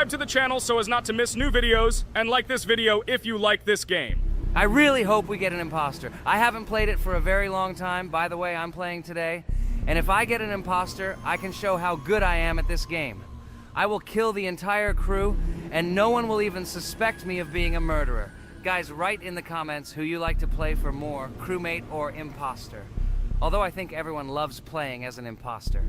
subscribe to the channel so as not to miss new videos, and like this video if you like this game. I really hope we get an imposter. I haven't played it for a very long time. By the way, I'm playing today. And if I get an imposter, I can show how good I am at this game. I will kill the entire crew, and no one will even suspect me of being a murderer. Guys, write in the comments who you like to play for more, crewmate or imposter. Although I think everyone loves playing as an imposter.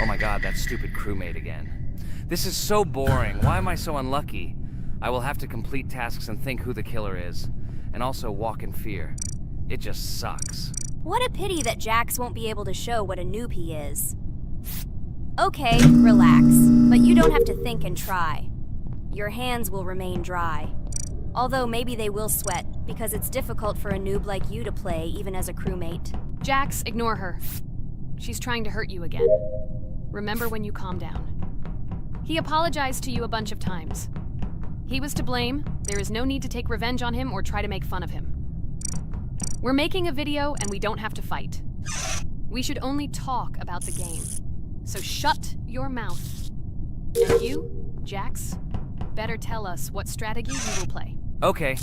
Oh my god, that stupid crewmate again. This is so boring. Why am I so unlucky? I will have to complete tasks and think who the killer is, and also walk in fear. It just sucks. What a pity that Jax won't be able to show what a noob he is. Okay, relax, but you don't have to think and try. Your hands will remain dry. Although maybe they will sweat, because it's difficult for a noob like you to play, even as a crewmate. Jax, ignore her. She's trying to hurt you again. Remember when you calm down. He apologized to you a bunch of times. He was to blame. There is no need to take revenge on him or try to make fun of him. We're making a video and we don't have to fight. We should only talk about the game. So shut your mouth. And you, Jax, better tell us what strategy you will play. Okay,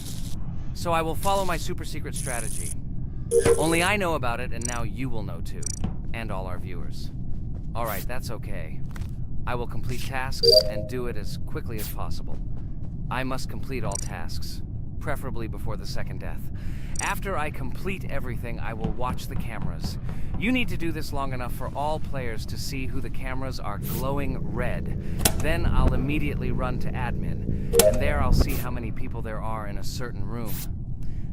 so I will follow my super secret strategy. Only I know about it, and now you will know too. And all our viewers. Alright, that's okay. I will complete tasks and do it as quickly as possible. I must complete all tasks, preferably before the second death. After I complete everything, I will watch the cameras. You need to do this long enough for all players to see who the cameras are glowing red. Then I'll immediately run to admin, and there I'll see how many people there are in a certain room.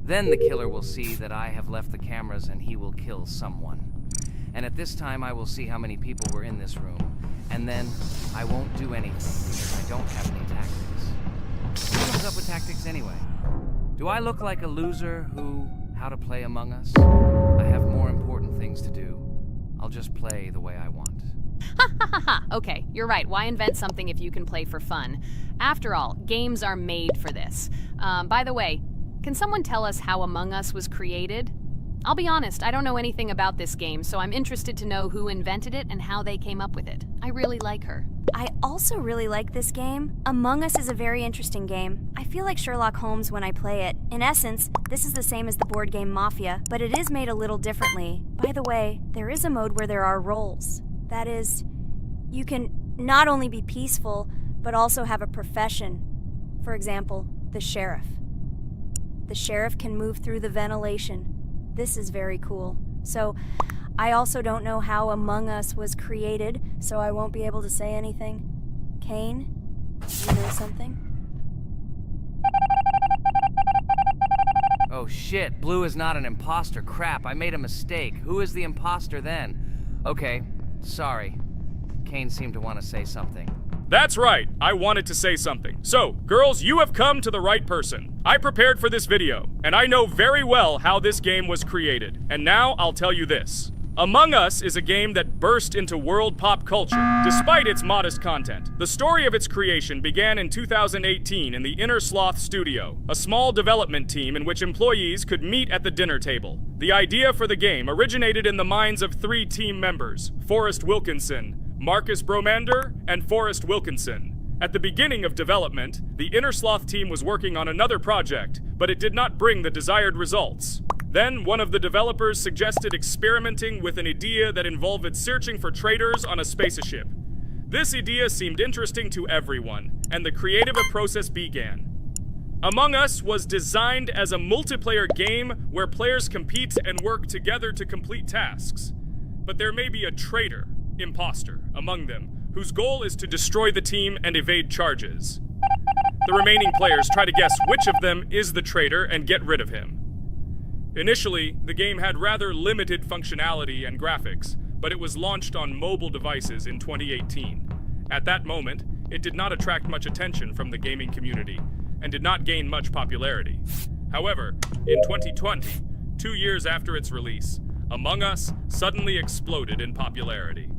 Then the killer will see that I have left the cameras and he will kill someone. And at this time I will see how many people were in this room. And then I won't do anything because I don't have any tactics. Who comes up with tactics anyway? Do I look like a loser who, how to play Among Us? I have more important things to do. I'll just play the way I want. Ha ha ha ha! Okay, you're right. Why invent something if you can play for fun? After all, games are made for this. By the way, can someone tell us how Among Us was created? I'll be honest, I don't know anything about this game, so I'm interested to know who invented it and how they came up with it. I really like her. I also really like this game. Among Us is a very interesting game. I feel like Sherlock Holmes when I play it. In essence, this is the same as the board game Mafia, but it is made a little differently. By the way, there is a mode where there are roles. That is, you can not only be peaceful, but also have a profession. For example, the sheriff. The sheriff can move through the ventilation. This is very cool. So, I also don't know how Among Us was created, so I won't be able to say anything. Kane, you know something? Oh shit, Blue is not an imposter. Crap, I made a mistake. Who is the imposter then? Okay, sorry. Kane seemed to want to say something. That's right, I wanted to say something. So, girls, you have come to the right person. I prepared for this video, and I know very well how this game was created. And now I'll tell you this. Among Us is a game that burst into world pop culture, despite its modest content. The story of its creation began in 2018 in the Inner Sloth Studio, a small development team in which employees could meet at the dinner table. The idea for the game originated in the minds of 3 team members, Forrest Wilkinson, Marcus Bromander, and Forrest Wilkinson. At the beginning of development, the Inner Sloth team was working on another project, but it did not bring the desired results. Then, one of the developers suggested experimenting with an idea that involved searching for traitors on a spaceship. This idea seemed interesting to everyone, and the creative process began. Among Us was designed as a multiplayer game where players compete and work together to complete tasks. But there may be a traitor, imposter, among them, whose goal is to destroy the team and evade charges. The remaining players try to guess which of them is the traitor and get rid of him. Initially, the game had rather limited functionality and graphics, but it was launched on mobile devices in 2018. At that moment, it did not attract much attention from the gaming community, and did not gain much popularity. However, in 2020, 2 years after its release, Among Us suddenly exploded in popularity.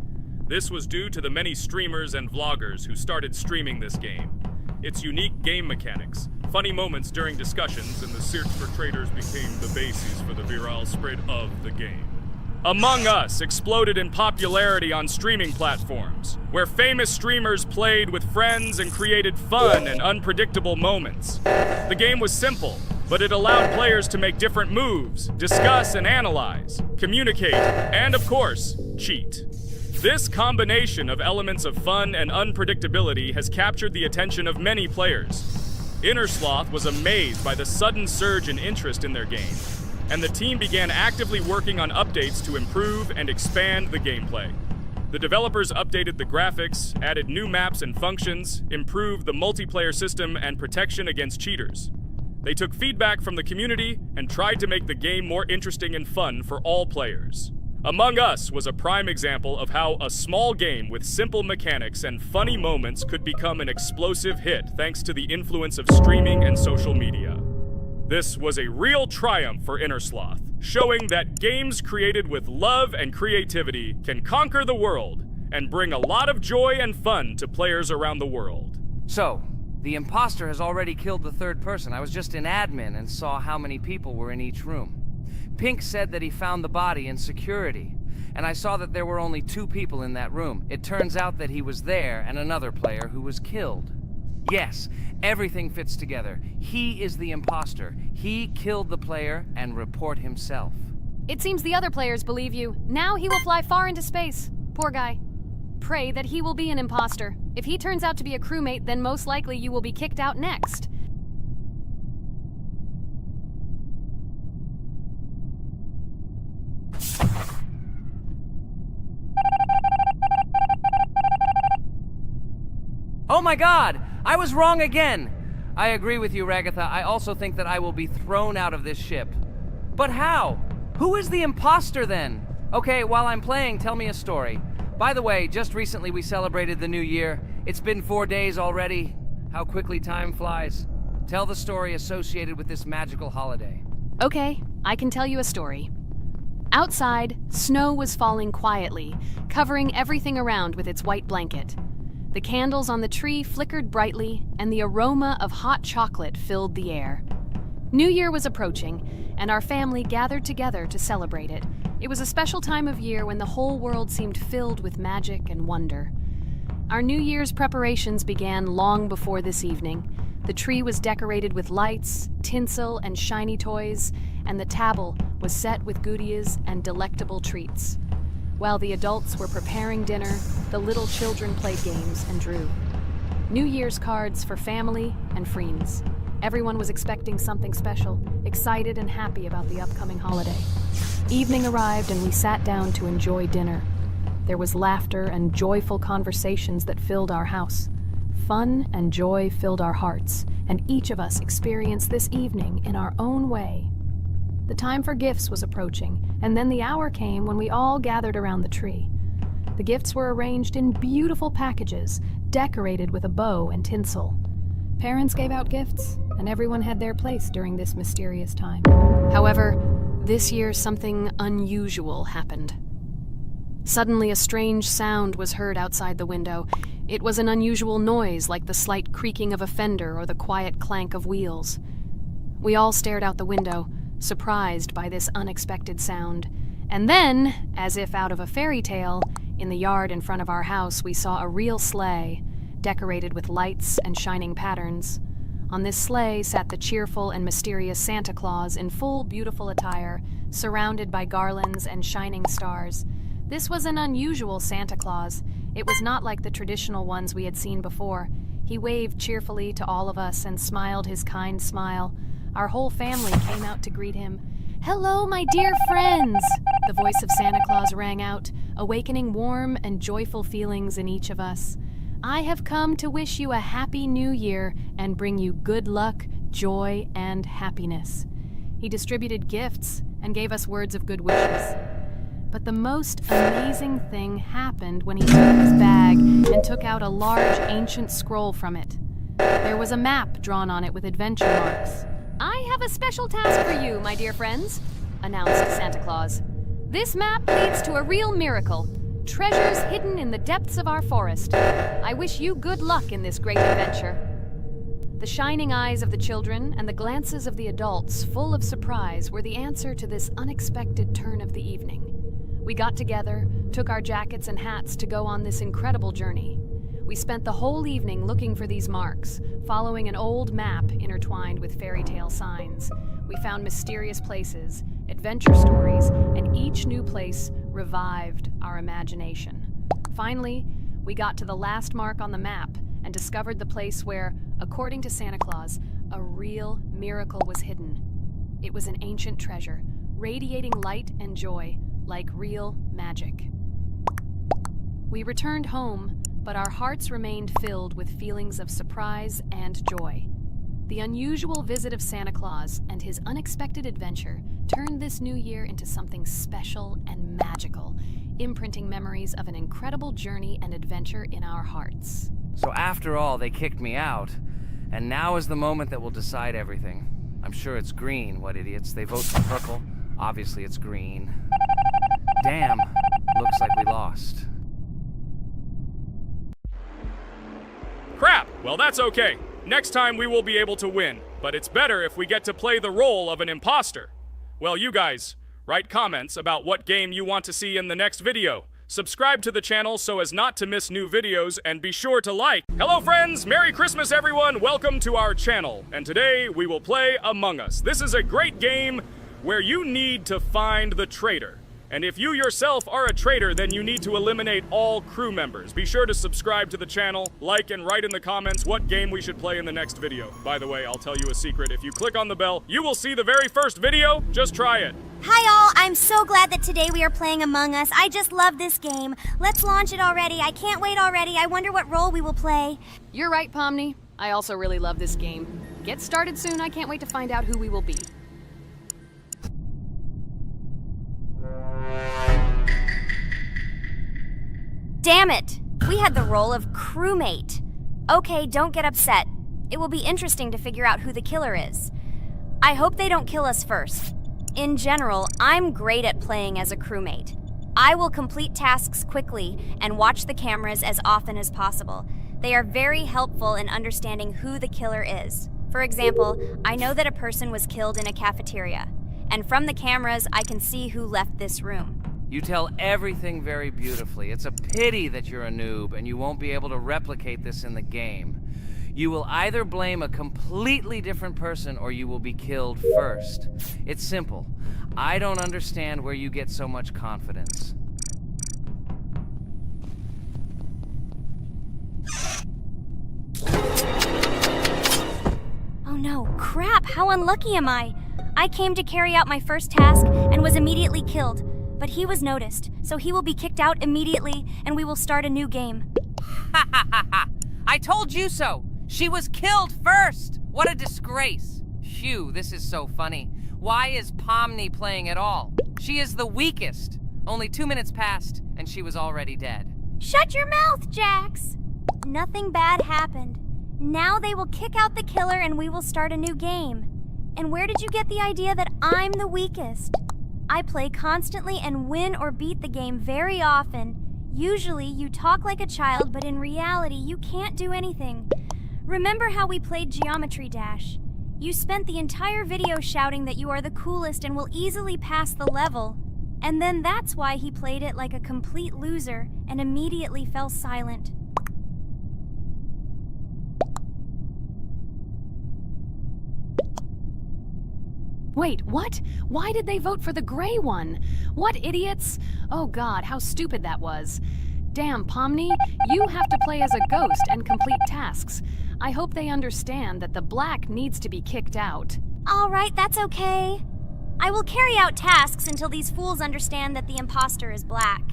This was due to the many streamers and vloggers who started streaming this game. Its unique game mechanics, funny moments during discussions, and the search for traitors became the basis for the viral spread of the game. Among Us exploded in popularity on streaming platforms, where famous streamers played with friends and created fun and unpredictable moments. The game was simple, but it allowed players to make different moves, discuss and analyze, communicate, and of course, cheat. This combination of elements of fun and unpredictability has captured the attention of many players. Innersloth was amazed by the sudden surge in interest in their game, and the team began actively working on updates to improve and expand the gameplay. The developers updated the graphics, added new maps and functions, improved the multiplayer system and protection against cheaters. They took feedback from the community and tried to make the game more interesting and fun for all players. Among Us was a prime example of how a small game with simple mechanics and funny moments could become an explosive hit thanks to the influence of streaming and social media. This was a real triumph for Innersloth, showing that games created with love and creativity can conquer the world and bring a lot of joy and fun to players around the world. So, the imposter has already killed the third person. I was just in admin and saw how many people were in each room. Pink said that he found the body in security, and I saw that there were only 2 people in that room. It turns out that he was there and another player who was killed. Yes, everything fits together. He is the imposter. He killed the player and report himself. It seems the other players believe you. Now he will fly far into space. Poor guy. Pray that he will be an imposter. If he turns out to be a crewmate, then most likely you will be kicked out next. Oh my god! I was wrong again! I agree with you, Ragatha. I also think that I will be thrown out of this ship. But how? Who is the imposter then? Okay, while I'm playing, tell me a story. By the way, just recently we celebrated the new year. It's been 4 days already. How quickly time flies. Tell the story associated with this magical holiday. Okay, I can tell you a story. Outside, snow was falling quietly, covering everything around with its white blanket. The candles on the tree flickered brightly, and the aroma of hot chocolate filled the air. New Year was approaching, and our family gathered together to celebrate it. It was a special time of year when the whole world seemed filled with magic and wonder. Our New Year's preparations began long before this evening. The tree was decorated with lights, tinsel, and shiny toys, and the table was set with goodies and delectable treats. While the adults were preparing dinner, the little children played games and drew. New Year's cards for family and friends. Everyone was expecting something special, excited and happy about the upcoming holiday. Evening arrived and we sat down to enjoy dinner. There was laughter and joyful conversations that filled our house. Fun and joy filled our hearts, and each of us experienced this evening in our own way. The time for gifts was approaching, and then the hour came when we all gathered around the tree. The gifts were arranged in beautiful packages, decorated with a bow and tinsel. Parents gave out gifts, and everyone had their place during this mysterious time. However, this year something unusual happened. Suddenly a strange sound was heard outside the window. It was an unusual noise, like the slight creaking of a fender or the quiet clank of wheels. We all stared out the window, surprised by this unexpected sound. And then, as if out of a fairy tale, in the yard in front of our house we saw a real sleigh, decorated with lights and shining patterns. On this sleigh sat the cheerful and mysterious Santa Claus in full beautiful attire, surrounded by garlands and shining stars. This was an unusual Santa Claus. It was not like the traditional ones we had seen before. He waved cheerfully to all of us and smiled his kind smile. Our whole family came out to greet him. "Hello, my dear friends!" The voice of Santa Claus rang out, awakening warm and joyful feelings in each of us. "I have come to wish you a happy new year and bring you good luck, joy, and happiness." He distributed gifts and gave us words of good wishes. But the most amazing thing happened when he took his bag and took out a large ancient scroll from it. There was a map drawn on it with adventure marks. "I have a special task for you, my dear friends," announced Santa Claus. "This map leads to a real miracle. Treasures hidden in the depths of our forest. I wish you good luck in this great adventure." The shining eyes of the children and the glances of the adults, full of surprise, were the answer to this unexpected turn of the evening. We got together, took our jackets and hats to go on this incredible journey. We spent the whole evening looking for these marks, following an old map intertwined with fairy tale signs. We found mysterious places, adventure stories, and each new place revived our imagination. Finally, we got to the last mark on the map and discovered the place where, according to Santa Claus, a real miracle was hidden. It was an ancient treasure, radiating light and joy like real magic. We returned home, but our hearts remained filled with feelings of surprise and joy. The unusual visit of Santa Claus and his unexpected adventure turned this new year into something special and magical, imprinting memories of an incredible journey and adventure in our hearts. So after all, they kicked me out, and now is the moment that will decide everything. I'm sure it's green, what idiots. They vote for purple. Obviously it's green. Damn, looks like we lost. Crap! Well, that's okay. Next time we will be able to win, but it's better if we get to play the role of an imposter. Well, you guys, write comments about what game you want to see in the next video. Subscribe to the channel so as not to miss new videos, and be sure to like. Hello friends, Merry Christmas everyone, welcome to our channel. And today we will play Among Us. This is a great game where you need to find the traitor. And if you yourself are a traitor, then you need to eliminate all crew members. Be sure to subscribe to the channel, like, and write in the comments what game we should play in the next video. By the way, I'll tell you a secret. If you click on the bell, you will see the very first video. Just try it. Hi all, I'm so glad that today we are playing Among Us. I just love this game. Let's launch it already. I can't wait already. I wonder what role we will play. You're right, Pomni. I also really love this game. Get started soon. I can't wait to find out who we will be. Damn it! We had the role of crewmate. Okay, don't get upset. It will be interesting to figure out who the killer is. I hope they don't kill us first. In general, I'm great at playing as a crewmate. I will complete tasks quickly and watch the cameras as often as possible. They are very helpful in understanding who the killer is. For example, I know that a person was killed in a cafeteria, and from the cameras I can see who left this room. You tell everything very beautifully. It's a pity that you're a noob and you won't be able to replicate this in the game. You will either blame a completely different person or you will be killed first. It's simple. I don't understand where you get so much confidence. Oh no, crap, how unlucky am I? I came to carry out my first task and was immediately killed. But he was noticed, so he will be kicked out immediately, and we will start a new game. Ha ha ha ha! I told you so! She was killed first! What a disgrace! Phew, this is so funny. Why is Pomni playing at all? She is the weakest. Only 2 minutes passed, and she was already dead. Shut your mouth, Jax! Nothing bad happened. Now they will kick out the killer and we will start a new game. And where did you get the idea that I'm the weakest? I play constantly and win or beat the game very often. Usually you talk like a child, but in reality you can't do anything. Remember how we played Geometry Dash? You spent the entire video shouting that you are the coolest and will easily pass the level. And then that's why he played it like a complete loser and immediately fell silent. Wait, what? Why did they vote for the gray one? What idiots? Oh god, how stupid that was. Damn, Pomni, you have to play as a ghost and complete tasks. I hope they understand that the black needs to be kicked out. All right, that's okay. I will carry out tasks until these fools understand that the imposter is black.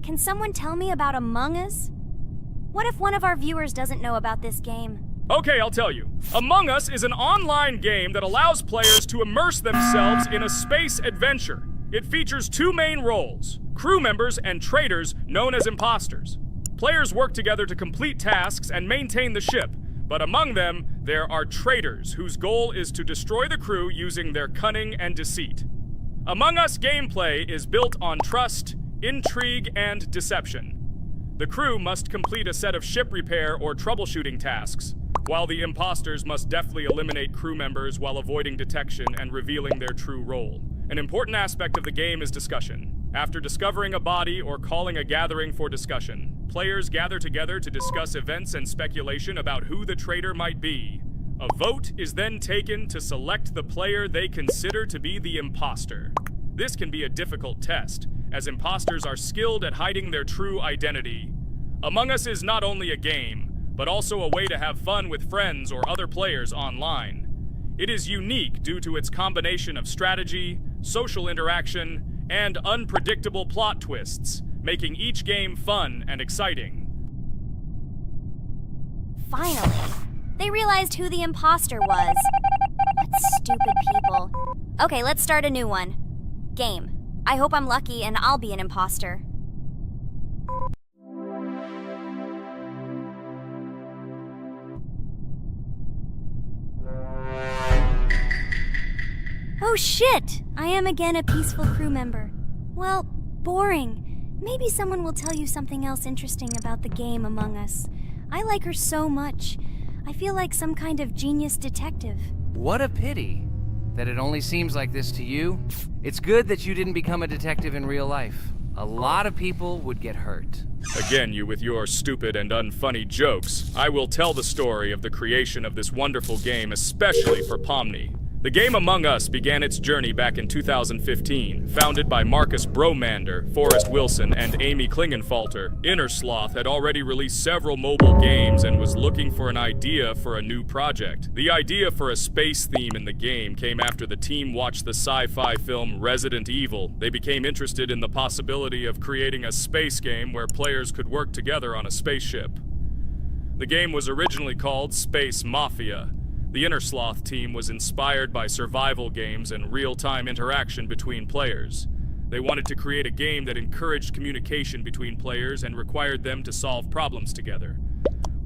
Can someone tell me about Among Us? What if one of our viewers doesn't know about this game? Okay, I'll tell you. Among Us is an online game that allows players to immerse themselves in a space adventure. It features 2 main roles, crew members and traitors known as imposters. Players work together to complete tasks and maintain the ship, but among them, there are traitors whose goal is to destroy the crew using their cunning and deceit. Among Us gameplay is built on trust, intrigue, and deception. The crew must complete a set of ship repair or troubleshooting tasks, while the imposters must deftly eliminate crew members while avoiding detection and revealing their true role. An important aspect of the game is discussion. After discovering a body or calling a gathering for discussion, players gather together to discuss events and speculation about who the traitor might be. A vote is then taken to select the player they consider to be the imposter. This can be a difficult test, as imposters are skilled at hiding their true identity. Among Us is not only a game, but also a way to have fun with friends or other players online. It is unique due to its combination of strategy, social interaction, and unpredictable plot twists, making each game fun and exciting. Finally, they realized who the imposter was. What stupid people. Okay, let's start a new one. Game. I hope I'm lucky and I'll be an imposter. Oh shit! I am again a peaceful crew member. Well, boring. Maybe someone will tell you something else interesting about the game Among Us. I like her so much. I feel like some kind of genius detective. What a pity that it only seems like this to you. It's good that you didn't become a detective in real life. A lot of people would get hurt. Again, you with your stupid and unfunny jokes. I will tell the story of the creation of this wonderful game, especially for Pomni. The game Among Us began its journey back in 2015, founded by Marcus Bromander, Forrest Wilson, and Amy Klingenfalter. Innersloth had already released several mobile games and was looking for an idea for a new project. The idea for a space theme in the game came after the team watched the sci-fi film Resident Evil. They became interested in the possibility of creating a space game where players could work together on a spaceship. The game was originally called Space Mafia. The Innersloth team was inspired by survival games and real-time interaction between players. They wanted to create a game that encouraged communication between players and required them to solve problems together.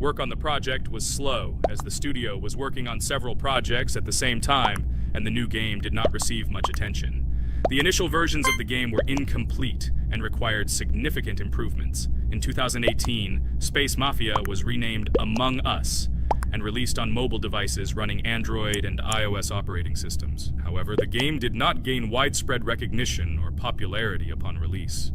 Work on the project was slow, as the studio was working on several projects at the same time, and the new game did not receive much attention. The initial versions of the game were incomplete and required significant improvements. In 2018, Space Mafia was renamed Among Us, and released on mobile devices running Android and iOS operating systems. However, the game did not gain widespread recognition or popularity upon release.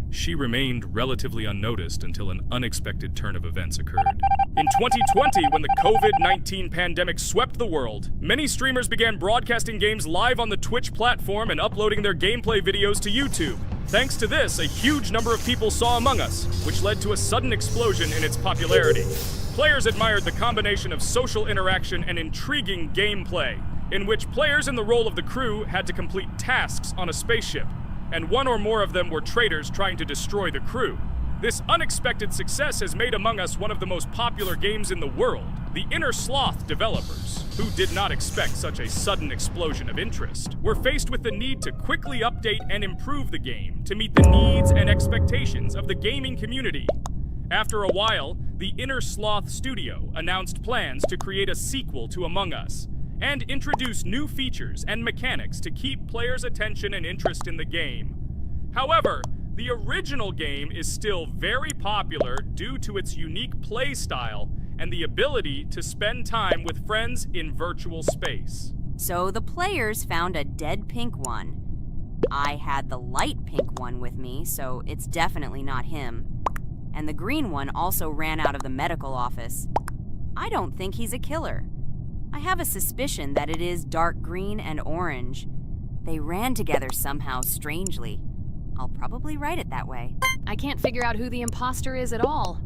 She remained relatively unnoticed until an unexpected turn of events occurred. In 2020, when the COVID-19 pandemic swept the world, many streamers began broadcasting games live on the Twitch platform and uploading their gameplay videos to YouTube. Thanks to this, a huge number of people saw Among Us, which led to a sudden explosion in its popularity. Players admired the combination of social interaction and intriguing gameplay, in which players in the role of the crew had to complete tasks on a spaceship, and one or more of them were traitors trying to destroy the crew. This unexpected success has made Among Us one of the most popular games in the world. The Innersloth developers, who did not expect such a sudden explosion of interest, were faced with the need to quickly update and improve the game to meet the needs and expectations of the gaming community. After a while, the Innersloth studio announced plans to create a sequel to Among Us and introduce new features and mechanics to keep players' attention and interest in the game. However, the original game is still very popular due to its unique play style and the ability to spend time with friends in virtual space. So the players found a dead pink one. I had the light pink one with me, so it's definitely not him. And the green one also ran out of the medical office. I don't think he's a killer. I have a suspicion that it is dark green and orange. They ran together somehow strangely. I'll probably write it that way. I can't figure out who the imposter is at all.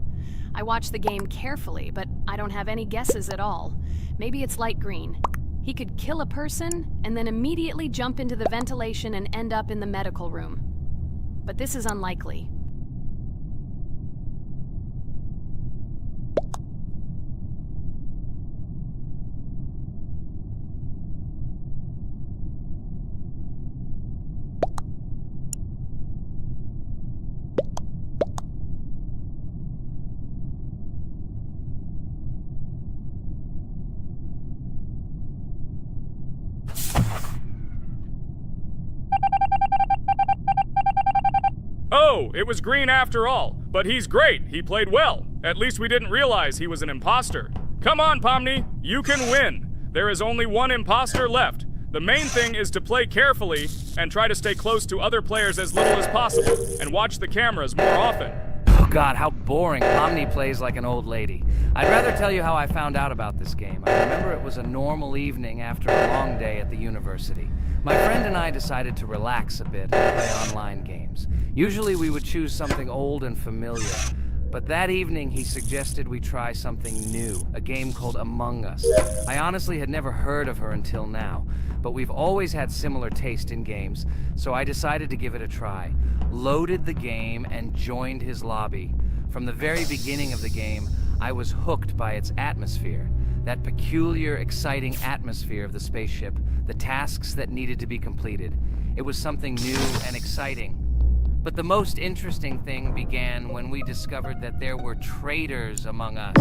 I watched the game carefully, but I don't have any guesses at all. Maybe it's light green. He could kill a person and then immediately jump into the ventilation and end up in the medical room. But this is unlikely. Oh, it was green after all. But he's great. He played well. At least we didn't realize he was an imposter. Come on, Pomni. You can win. There is only one imposter left. The main thing is to play carefully and try to stay close to other players as little as possible and watch the cameras more often. Oh god, how boring. Omni plays like an old lady. I'd rather tell you how I found out about this game. I remember it was a normal evening after a long day at the university. My friend and I decided to relax a bit and play online games. Usually we would choose something old and familiar. But that evening, he suggested we try something new, a game called Among Us. I honestly had never heard of her until now, but we've always had similar taste in games, so I decided to give it a try. Loaded the game and joined his lobby. From the very beginning of the game, I was hooked by its atmosphere. That peculiar, exciting atmosphere of the spaceship, the tasks that needed to be completed. It was something new and exciting. But the most interesting thing began when we discovered that there were traitors among us.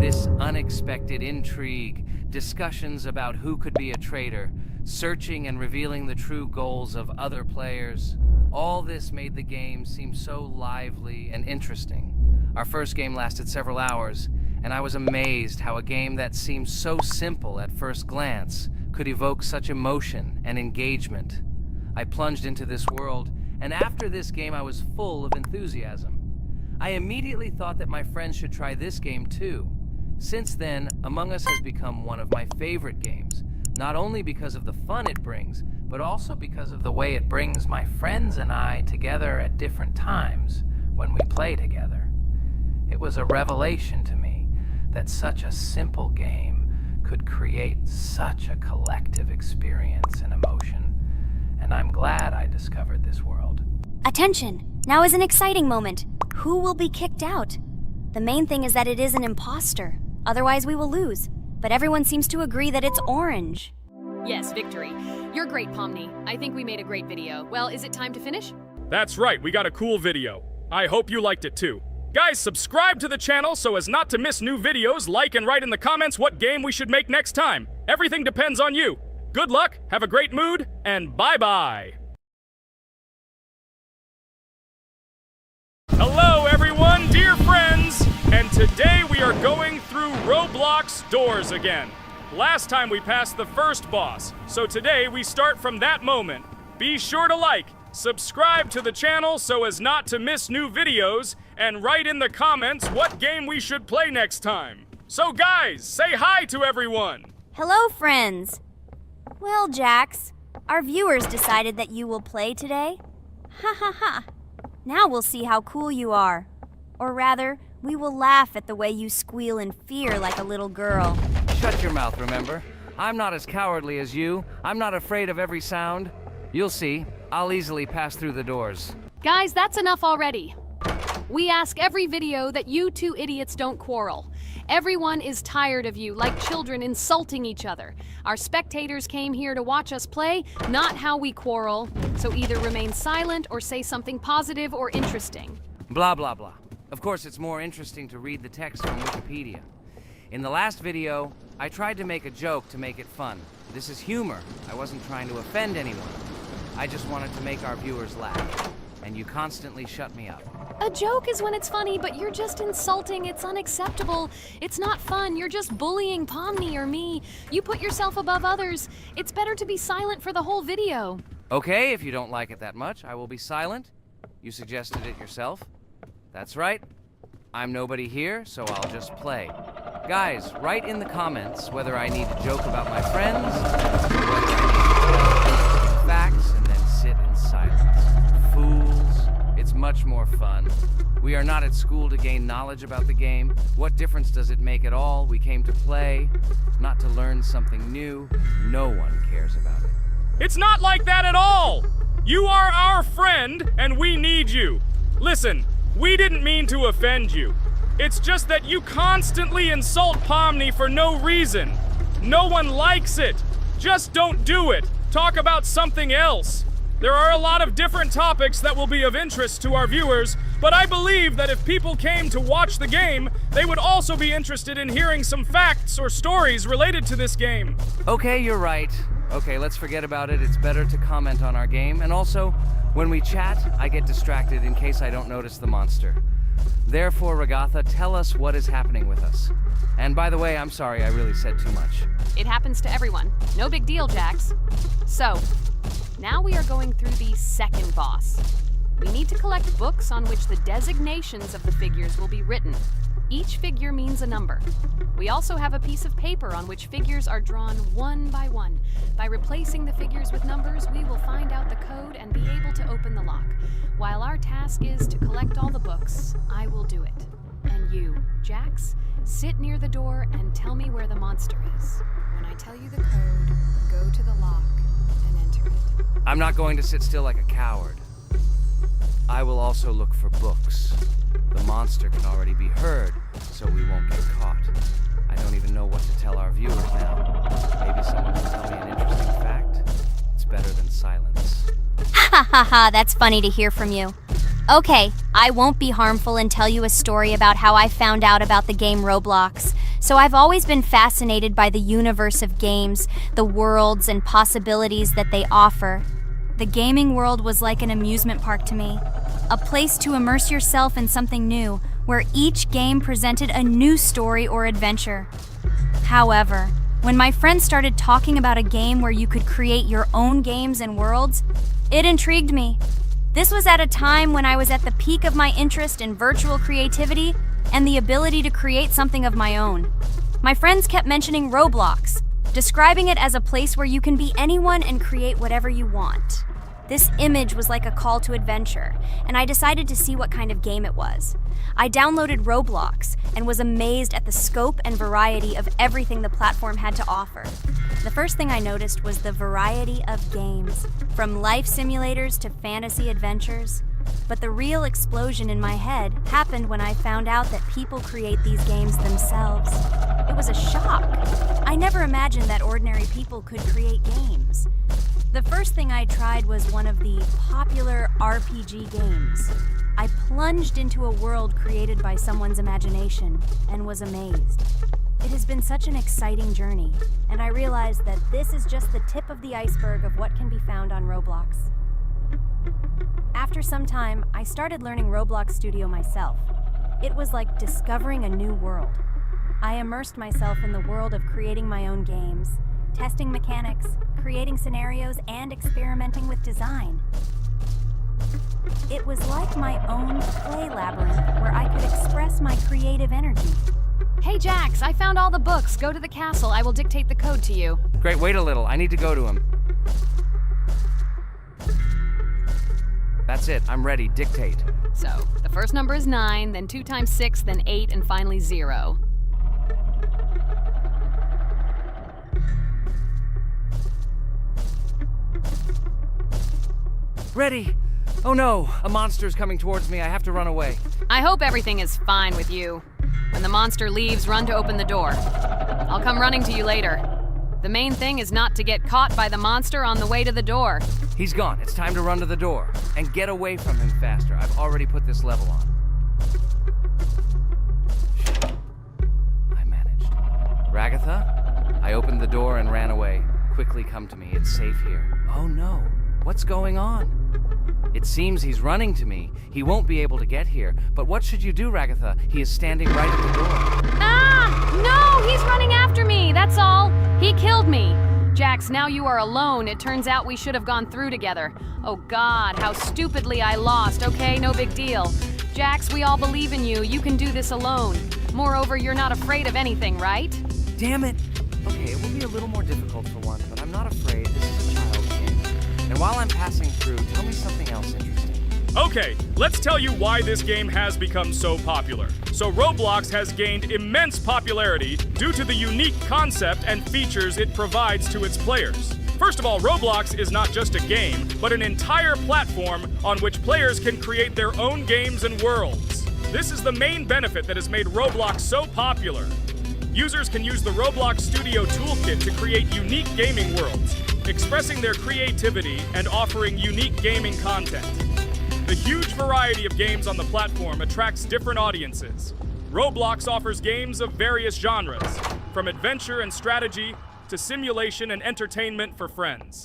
This unexpected intrigue, discussions about who could be a traitor, searching and revealing the true goals of other players. All this made the game seem so lively and interesting. Our first game lasted several hours, and I was amazed how a game that seemed so simple at first glance could evoke such emotion and engagement. I plunged into this world, and after this game I was full of enthusiasm. I immediately thought that my friends should try this game too. Since then, Among Us has become one of my favorite games, not only because of the fun it brings, but also because of the way it brings my friends and I together at different times when we play together. It was a revelation to me that such a simple game could create such a collective experience and emotion. And I'm glad I discovered this world. Attention! Now is an exciting moment. Who will be kicked out? The main thing is that it is an imposter. Otherwise, we will lose. But everyone seems to agree that it's orange. Yes, victory. You're great, Pomni. I think we made a great video. Well, is it time to finish? That's right, we got a cool video. I hope you liked it too. Guys, subscribe to the channel so as not to miss new videos. Like and write in the comments what game we should make next time. Everything depends on you. Good luck, have a great mood, and bye-bye. Hello, everyone, dear friends, and today we are going through Roblox doors again. Last time we passed the first boss, so today we start from that moment. Be sure to like, subscribe to the channel so as not to miss new videos, and write in the comments what game we should play next time. So guys, say hi to everyone! Hello, friends! Well, Jax, our viewers decided that you will play today. Ha ha ha. Now we'll see how cool you are. Or rather, we will laugh at the way you squeal in fear like a little girl. Shut your mouth, remember? I'm not as cowardly as you. I'm not afraid of every sound. You'll see. I'll easily pass through the doors. Guys, that's enough already. We ask every video that you two idiots don't quarrel. Everyone is tired of you, like children insulting each other. Our spectators came here to watch us play, not how we quarrel. So either remain silent or say something positive or interesting. Blah, blah, blah. Of course, it's more interesting to read the text from Wikipedia. In the last video, I tried to make a joke to make it fun. This is humor. I wasn't trying to offend anyone. I just wanted to make our viewers laugh. And you constantly shut me up. A joke is when it's funny, but you're just insulting. It's unacceptable. It's not fun. You're just bullying Pomni or me. You put yourself above others. It's better to be silent for the whole video. Okay, if you don't like it that much, I will be silent. You suggested it yourself. That's right. I'm nobody here, so I'll just play. Guys, write in the comments whether I need to joke about my friends, or whether I need to give facts and then sit in silence. Fools. It's much more fun. We are not at school to gain knowledge about the game. What difference does it make at all? We came to play, not to learn something new. No one cares about it. It's not like that at all! You are our friend, and we need you. Listen, we didn't mean to offend you. It's just that you constantly insult Pomni for no reason. No one likes it. Just don't do it. Talk about something else. There are a lot of different topics that will be of interest to our viewers, but I believe that if people came to watch the game, they would also be interested in hearing some facts or stories related to this game. Okay, you're right. Okay, let's forget about it. It's better to comment on our game. And also, when we chat, I get distracted in case I don't notice the monster. Therefore, Ragatha, tell us what is happening with us. And by the way, I'm sorry, I really said too much. It happens to everyone. No big deal, Jax. So, now we are going through the second boss. We need to collect books on which the designations of the figures will be written. Each figure means a number. We also have a piece of paper on which figures are drawn one by one. By replacing the figures with numbers, we will find out the code and be able to open the lock. While our task is to collect all the books, I will do it. And you, Jax, sit near the door and tell me where the monster is. When I tell you the code, go to the lock and enter it. I'm not going to sit still like a coward. I will also look for books. The monster can already be heard, so we won't get caught. I don't even know what to tell our viewers now. Maybe someone can tell me an interesting fact? It's better than silence. Ha ha ha, that's funny to hear from you. Okay, I won't be harmful and tell you a story about how I found out about the game Roblox. So I've always been fascinated by the universe of games, the worlds and possibilities that they offer. The gaming world was like an amusement park to me, a place to immerse yourself in something new, where each game presented a new story or adventure. However, when my friends started talking about a game where you could create your own games and worlds, it intrigued me. This was at a time when I was at the peak of my interest in virtual creativity and the ability to create something of my own. My friends kept mentioning Roblox, describing it as a place where you can be anyone and create whatever you want. This image was like a call to adventure, and I decided to see what kind of game it was. I downloaded Roblox and was amazed at the scope and variety of everything the platform had to offer. The first thing I noticed was the variety of games, from life simulators to fantasy adventures. But the real explosion in my head happened when I found out that people create these games themselves. It was a shock. I never imagined that ordinary people could create games. The first thing I tried was one of the popular RPG games. I plunged into a world created by someone's imagination and was amazed. It has been such an exciting journey, and I realized that this is just the tip of the iceberg of what can be found on Roblox. After some time, I started learning Roblox Studio myself. It was like discovering a new world. I immersed myself in the world of creating my own games, testing mechanics, creating scenarios, and experimenting with design. It was like my own play labyrinth where I could express my creative energy. Hey, Jax, I found all the books. Go to the castle. I will dictate the code to you. Great, wait a little. I need to go to him. That's it. I'm ready. Dictate. So, the first number is 9, then 2 times 6, then 8, and finally 0. Ready! Oh no! A monster's coming towards me. I have to run away. I hope everything is fine with you. When the monster leaves, run to open the door. I'll come running to you later. The main thing is not to get caught by the monster on the way to the door. He's gone. It's time to run to the door. And get away from him faster. I've already put this level on. I managed. Ragatha? I opened the door and ran away. Quickly come to me. It's safe here. Oh no. What's going on? It seems he's running to me. He won't be able to get here. But what should you do, Ragatha? He is standing right at the door. Ah! No! He's running after me! That's all! He killed me! Jax, now you are alone. It turns out we should have gone through together. Oh God, how stupidly I lost. Okay, no big deal. Jax, we all believe in you. You can do this alone. Moreover, you're not afraid of anything, right? Damn it! Okay, it will be a little more difficult for once, but I'm not afraid. This is a child's game. And while I'm passing through, tell me something else interesting. Okay, let's tell you why this game has become so popular. So Roblox has gained immense popularity due to the unique concept and features it provides to its players. First of all, Roblox is not just a game, but an entire platform on which players can create their own games and worlds. This is the main benefit that has made Roblox so popular. Users can use the Roblox Studio Toolkit to create unique gaming worlds, expressing their creativity and offering unique gaming content. The huge variety of games on the platform attracts different audiences. Roblox offers games of various genres, from adventure and strategy to simulation and entertainment for friends.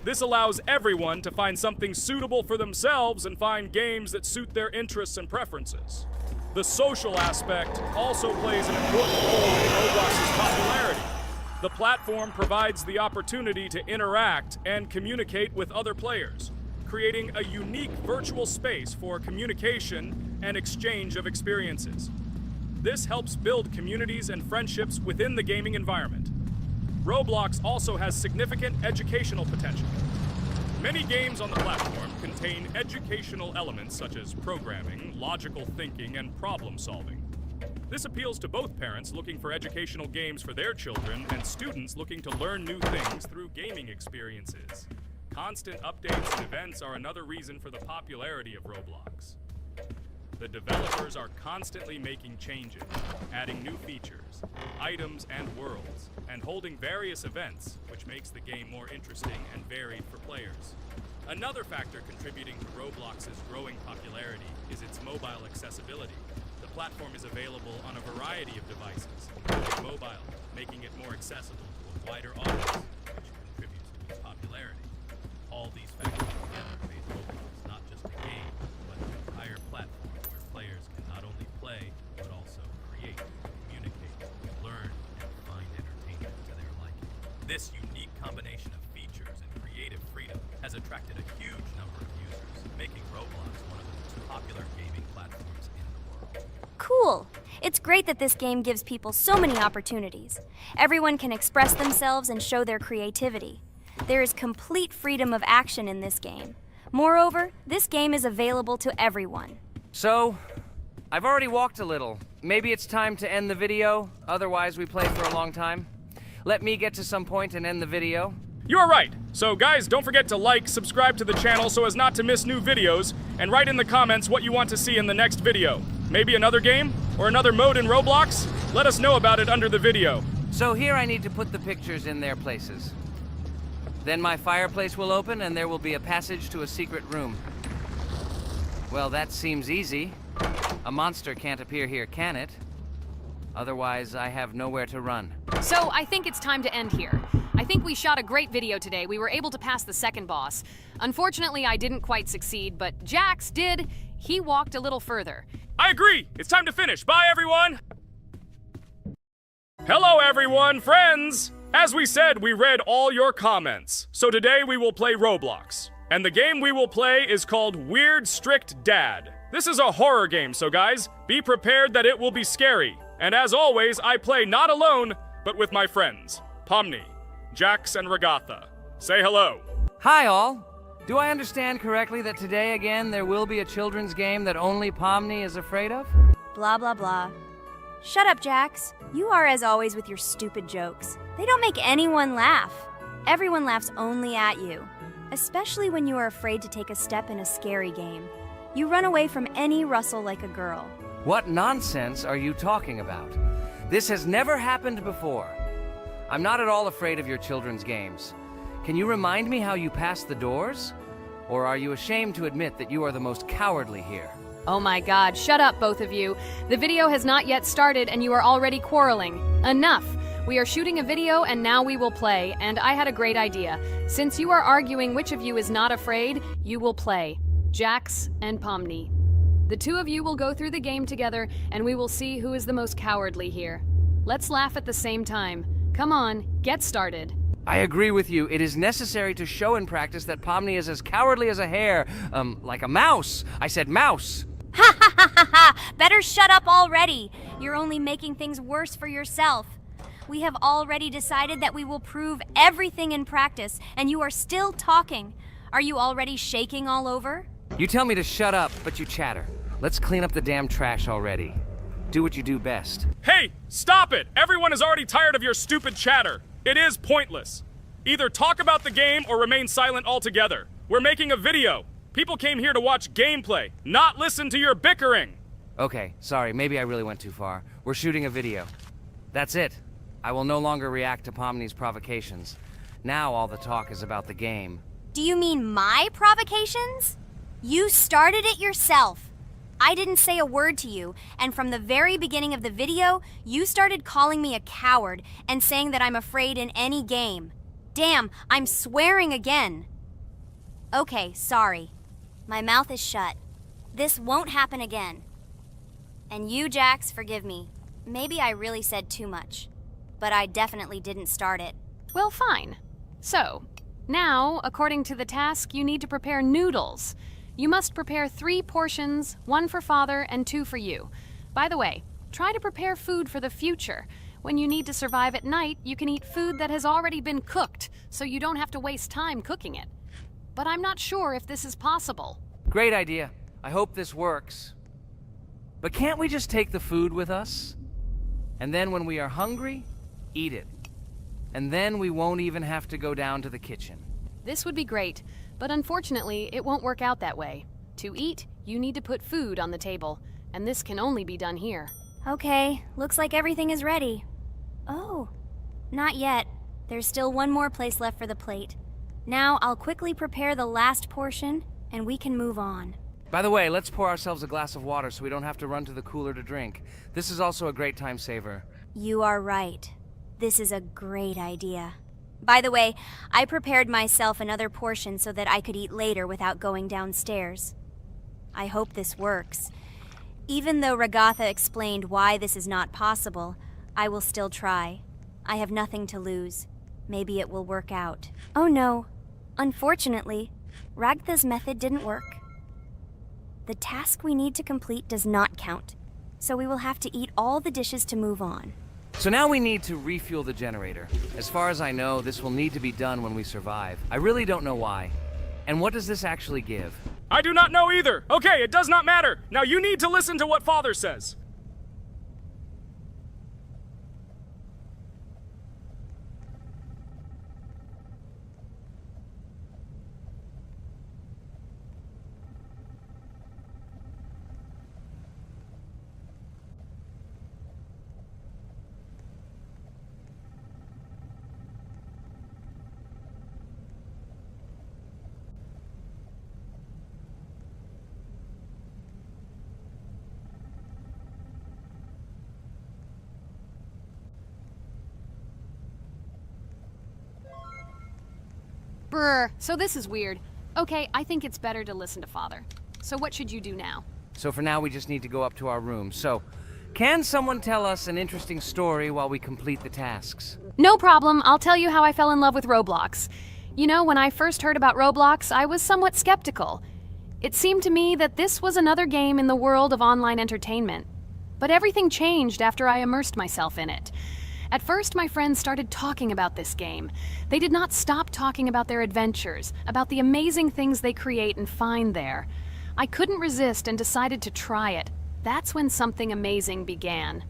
This allows everyone to find something suitable for themselves and find games that suit their interests and preferences. The social aspect also plays an important role in Roblox's popularity. The platform provides the opportunity to interact and communicate with other players, creating a unique virtual space for communication and exchange of experiences. This helps build communities and friendships within the gaming environment. Roblox also has significant educational potential. Many games on the platform contain educational elements such as programming, logical thinking, and problem solving. This appeals to both parents looking for educational games for their children and students looking to learn new things through gaming experiences. Constant updates and events are another reason for the popularity of Roblox. The developers are constantly making changes, adding new features, items, and worlds, and holding various events, which makes the game more interesting and varied for players. Another factor contributing to Roblox's growing popularity is its mobile accessibility. The platform is available on a variety of devices, including mobile, making it more accessible to a wider audience, which contributes to its popularity. All these factors together make Roblox not just a game, but an entire platform where players can not only play, but also create, communicate, learn, and find entertainment to their liking. This unique combination of features and creative freedom has attracted a huge number of users, making Roblox one of the most popular gaming platforms in the world. Cool! It's great that this game gives people so many opportunities. Everyone can express themselves and show their creativity. There is complete freedom of action in this game. Moreover, this game is available to everyone. So, I've already walked a little. Maybe it's time to end the video, otherwise we play for a long time. Let me get to some point and end the video. You are right. So guys, don't forget to like, subscribe to the channel so as not to miss new videos, and write in the comments what you want to see in the next video. Maybe another game? Or another mode in Roblox? Let us know about it under the video. So here I need to put the pictures in their places. Then my fireplace will open and there will be a passage to a secret room. Well, that seems easy. A monster can't appear here, can it? Otherwise, I have nowhere to run. So I think it's time to end here. I think we shot a great video today. We were able to pass the second boss. Unfortunately, I didn't quite succeed, but Jax did. He walked a little further. I agree! It's time to finish. Bye, everyone! Hello, everyone, friends! As we said, we read all your comments. So today we will play Roblox. And the game we will play is called Weird Strict Dad. This is a horror game, so guys, be prepared that it will be scary. And as always, I play not alone, but with my friends, Pomni, Jax, and Regatha. Say hello. Hi, all. Do I understand correctly that today again there will be a children's game that only Pomni is afraid of? Blah, blah, blah. Shut up, Jax. You are as always with your stupid jokes. They don't make anyone laugh. Everyone laughs only at you, especially when you are afraid to take a step in a scary game. You run away from any rustle like a girl. What nonsense are you talking about? This has never happened before. I'm not at all afraid of your children's games. Can you remind me how you passed the doors? Or are you ashamed to admit that you are the most cowardly here? Oh my god, shut up, both of you. The video has not yet started and you are already quarreling. Enough! We are shooting a video and now we will play, and I had a great idea. Since you are arguing which of you is not afraid, you will play. Jax and Pomni. The two of you will go through the game together and we will see who is the most cowardly here. Let's laugh at the same time. Come on, get started. I agree with you. It is necessary to show in practice that Pomni is as cowardly as a hare. Like a mouse. I said mouse. Ha ha ha ha ha! Better shut up already. You're only making things worse for yourself. We have already decided that we will prove everything in practice, and you are still talking. Are you already shaking all over? You tell me to shut up, but you chatter. Let's clean up the damn trash already. Do what you do best. Hey, stop it! Everyone is already tired of your stupid chatter. It is pointless. Either talk about the game or remain silent altogether. We're making a video. People came here to watch gameplay, not listen to your bickering. Okay, sorry, maybe I really went too far. We're shooting a video. That's it. I will no longer react to Pomni's provocations. Now all the talk is about the game. Do you mean my provocations? You started it yourself. I didn't say a word to you, and from the very beginning of the video, you started calling me a coward and saying that I'm afraid in any game. Damn, I'm swearing again. Okay, sorry. My mouth is shut. This won't happen again. And you, Jax, forgive me. Maybe I really said too much. But I definitely didn't start it. Well, fine. So, now, according to the task, you need to prepare noodles. You must prepare 3 portions, 1 for Father and 2 for you. By the way, try to prepare food for the future. When you need to survive at night, you can eat food that has already been cooked, so you don't have to waste time cooking it. But I'm not sure if this is possible. Great idea. I hope this works. But can't we just take the food with us? And then when we are hungry, eat it. And then we won't even have to go down to the kitchen. This would be great, but unfortunately, it won't work out that way. To eat, you need to put food on the table, and this can only be done here. Okay, looks like everything is ready. Oh, not yet. There's still one more place left for the plate. Now I'll quickly prepare the last portion, and we can move on. By the way, let's pour ourselves a glass of water so we don't have to run to the cooler to drink. This is also a great time saver. You are right. This is a great idea. By the way, I prepared myself another portion so that I could eat later without going downstairs. I hope this works. Even though Ragatha explained why this is not possible, I will still try. I have nothing to lose. Maybe it will work out. Oh no. Unfortunately, Ragatha's method didn't work. The task we need to complete does not count, so we will have to eat all the dishes to move on. So now we need to refuel the generator. As far as I know, this will need to be done when we survive. I really don't know why. And what does this actually give? I do not know either. Okay, it does not matter. Now you need to listen to what Father says. Brr, so this is weird. Okay, I think it's better to listen to Father. So what should you do now? So for now, we just need to go up to our room. So, can someone tell us an interesting story while we complete the tasks? No problem, I'll tell you how I fell in love with Roblox. You know, when I first heard about Roblox, I was somewhat skeptical. It seemed to me that this was another game in the world of online entertainment. But everything changed after I immersed myself in it. At first, my friends started talking about this game. They did not stop talking about their adventures, about the amazing things they create and find there. I couldn't resist and decided to try it. That's when something amazing began.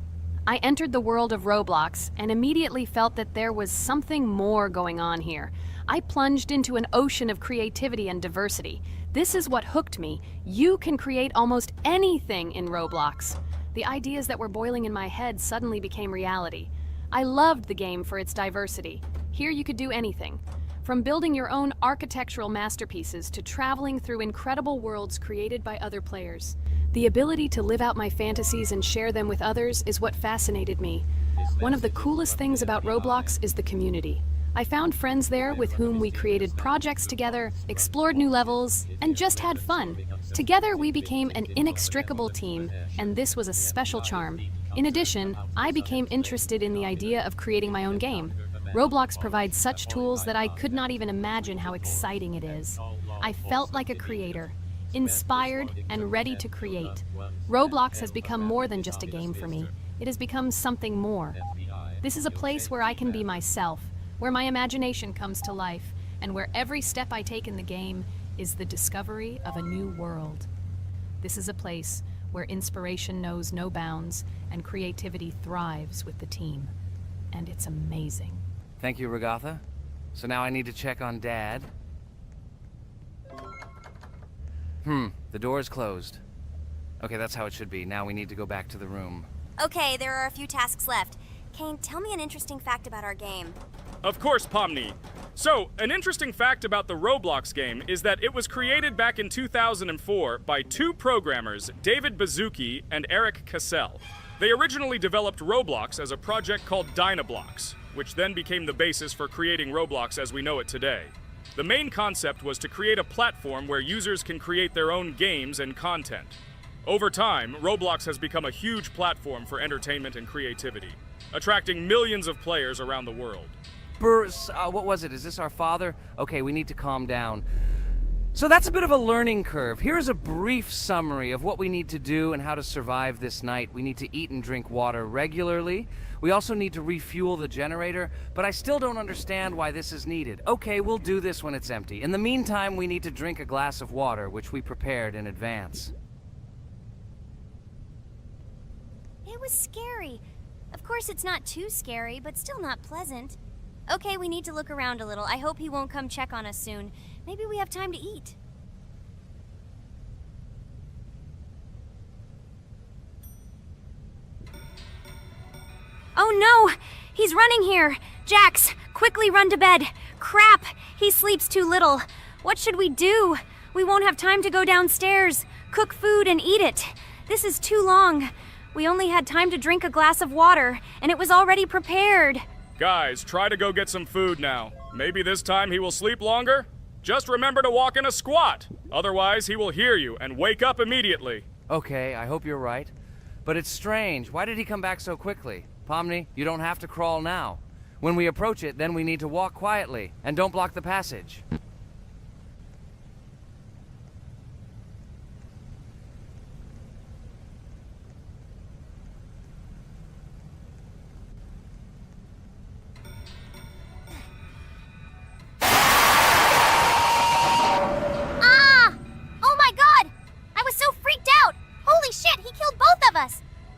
I entered the world of Roblox and immediately felt that there was something more going on here. I plunged into an ocean of creativity and diversity. This is what hooked me. You can create almost anything in Roblox. The ideas that were boiling in my head suddenly became reality. I loved the game for its diversity. Here you could do anything, from building your own architectural masterpieces to traveling through incredible worlds created by other players. The ability to live out my fantasies and share them with others is what fascinated me. One of the coolest things about Roblox is the community. I found friends there with whom we created projects together, explored new levels, and just had fun. Together we became an inextricable team, and this was a special charm. In addition, I became interested in the idea of creating my own game. Roblox provides such tools that I could not even imagine how exciting it is. I felt like a creator, inspired and ready to create. Roblox has become more than just a game for me. It has become something more. This is a place where I can be myself, where my imagination comes to life, and where every step I take in the game is the discovery of a new world. This is a place where inspiration knows no bounds and creativity thrives with the team. And it's amazing. Thank you, Ragatha. So now I need to check on Dad. The door is closed. Okay, that's how it should be. Now we need to go back to the room. Okay, there are a few tasks left. Kane, tell me an interesting fact about our game. Of course, Pomni. So, an interesting fact about the Roblox game is that it was created back in 2004 by 2 programmers, David Baszucki and Eric Cassell. They originally developed Roblox as a project called Dynablocks, which then became the basis for creating Roblox as we know it today. The main concept was to create a platform where users can create their own games and content. Over time, Roblox has become a huge platform for entertainment and creativity, attracting millions of players around the world. What was it? Is this our father? Okay, we need to calm down. So that's a bit of a learning curve. Here's a brief summary of what we need to do and how to survive this night. We need to eat and drink water regularly. We also need to refuel the generator, but I still don't understand why this is needed. Okay, we'll do this when it's empty. In the meantime, we need to drink a glass of water, which we prepared in advance. It was scary. Of course, it's not too scary, but still not pleasant. Okay, we need to look around a little. I hope he won't come check on us soon. Maybe we have time to eat. Oh no! He's running here! Jax, quickly run to bed! Crap! He sleeps too little. What should we do? We won't have time to go downstairs, cook food, and eat it. This is too long. We only had time to drink a glass of water, and it was already prepared. Guys, try to go get some food now. Maybe this time he will sleep longer? Just remember to walk in a squat. Otherwise, he will hear you and wake up immediately. Okay, I hope you're right. But it's strange. Why did he come back so quickly? Pomni, you don't have to crawl now. When we approach it, then we need to walk quietly, and don't block the passage.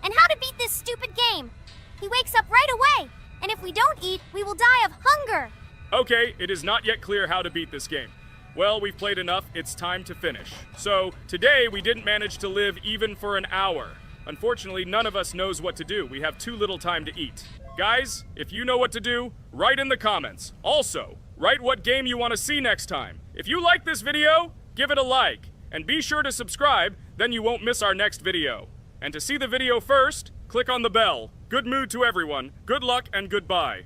And how to beat this stupid game. He wakes up right away, and if we don't eat, we will die of hunger. Okay, it is not yet clear how to beat this game. Well, we've played enough, it's time to finish. So, today we didn't manage to live even for an hour. Unfortunately, none of us knows what to do. We have too little time to eat. Guys, if you know what to do, write in the comments. Also, write what game you want to see next time. If you like this video, give it a like. And be sure to subscribe, then you won't miss our next video. And to see the video first, click on the bell. Good mood to everyone. Good luck and goodbye.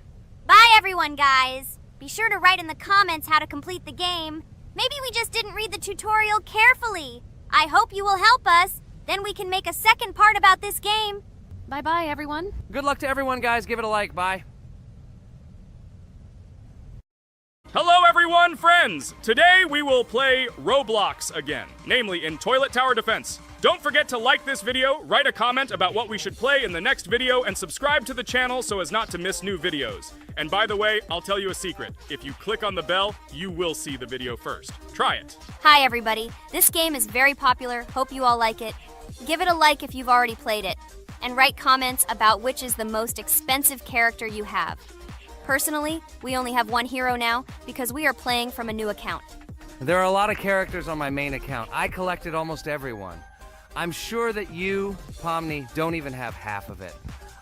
Bye everyone, guys. Be sure to write in the comments how to complete the game. Maybe we just didn't read the tutorial carefully. I hope you will help us. Then we can make a second part about this game. Bye-bye, everyone. Good luck to everyone, guys. Give it a like. Bye. Hello everyone, friends! Today we will play Roblox again, namely in Toilet Tower Defense. Don't forget to like this video, write a comment about what we should play in the next video, and subscribe to the channel so as not to miss new videos. And by the way, I'll tell you a secret. If you click on the bell, you will see the video first. Try it. Hi everybody. This game is very popular. Hope you all like it. Give it a like if you've already played it. And write comments about which is the most expensive character you have. Personally, we only have one hero now because we are playing from a new account. There are a lot of characters on my main account. I collected almost everyone. I'm sure that you, Pomni, don't even have half of it.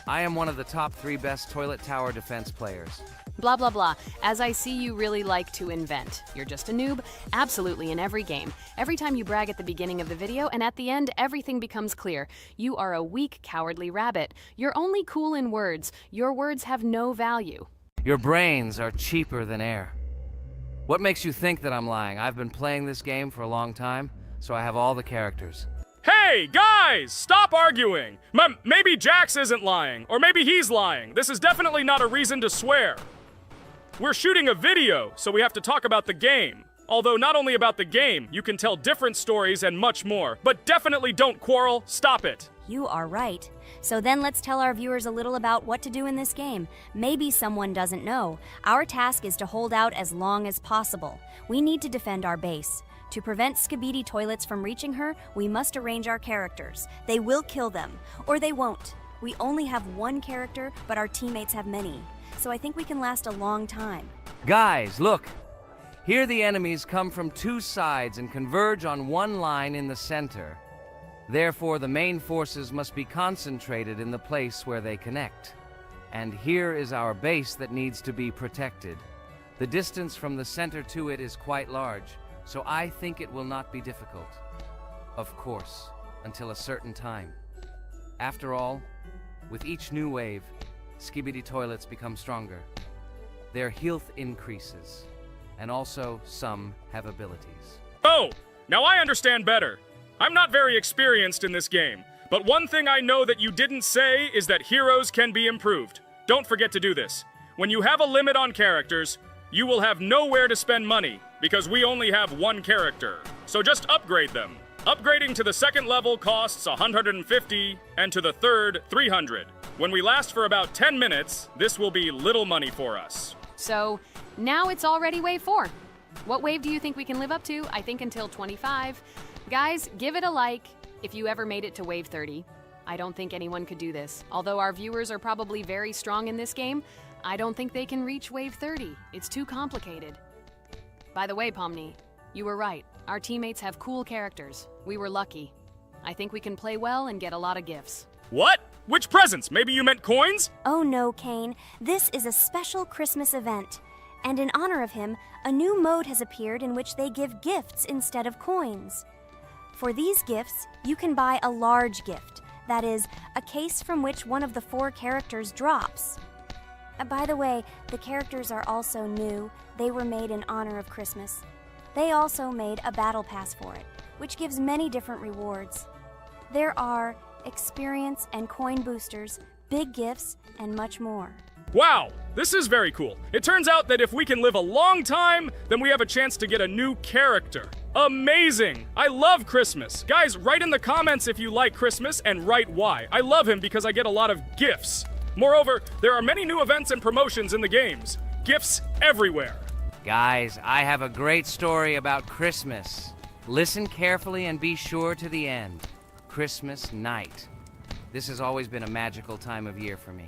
I am one of the top 3 best Toilet Tower Defense players. Blah, blah, blah. As I see, you really like to invent. You're just a noob, absolutely in every game. Every time you brag at the beginning of the video, and at the end, everything becomes clear. You are a weak, cowardly rabbit. You're only cool in words. Your words have no value. Your brains are cheaper than air. What makes you think that I'm lying? I've been playing this game for a long time, so I have all the characters. Hey, guys! Stop arguing! Maybe Jax isn't lying, or maybe he's lying. This is definitely not a reason to swear. We're shooting a video, so we have to talk about the game. Although not only about the game, you can tell different stories and much more. But definitely don't quarrel. Stop it. You are right. So then let's tell our viewers a little about what to do in this game. Maybe someone doesn't know. Our task is to hold out as long as possible. We need to defend our base. To prevent Skibidi Toilets from reaching her, we must arrange our characters. They will kill them, or they won't. We only have one character, but our teammates have many. So I think we can last a long time. Guys, look! Here the enemies come from 2 sides and converge on one line in the center. Therefore, the main forces must be concentrated in the place where they connect. And here is our base that needs to be protected. The distance from the center to it is quite large, so I think it will not be difficult. Of course, until a certain time. After all, with each new wave, Skibidi Toilets become stronger. Their health increases, and also some have abilities. Oh, now I understand better. I'm not very experienced in this game, but one thing I know that you didn't say is that heroes can be improved. Don't forget to do this. When you have a limit on characters, you will have nowhere to spend money, because we only have one character. So just upgrade them. Upgrading to the second level costs 150, and to the third, 300. When we last for about 10 minutes, this will be little money for us. So, now it's already wave 4. What wave do you think we can live up to? I think until 25. Guys, give it a like if you ever made it to wave 30. I don't think anyone could do this. Although our viewers are probably very strong in this game, I don't think they can reach wave 30. It's too complicated. By the way, Pomni, you were right. Our teammates have cool characters. We were lucky. I think we can play well and get a lot of gifts. What? Which presents? Maybe you meant coins? Oh no, Kane. This is a special Christmas event. And in honor of him, a new mode has appeared in which they give gifts instead of coins. For these gifts, you can buy a large gift. That is, a case from which one of the 4 characters drops. By the way, the characters are also new. They were made in honor of Christmas. They also made a battle pass for it, which gives many different rewards. There are experience and coin boosters, big gifts, and much more. Wow, this is very cool. It turns out that if we can live a long time, then we have a chance to get a new character. Amazing! I love Christmas. Guys, write in the comments if you like Christmas and write why. I love him because I get a lot of gifts. Moreover, there are many new events and promotions in the games. Gifts everywhere. Guys, I have a great story about Christmas. Listen carefully and be sure to the end. Christmas night. This has always been a magical time of year for me.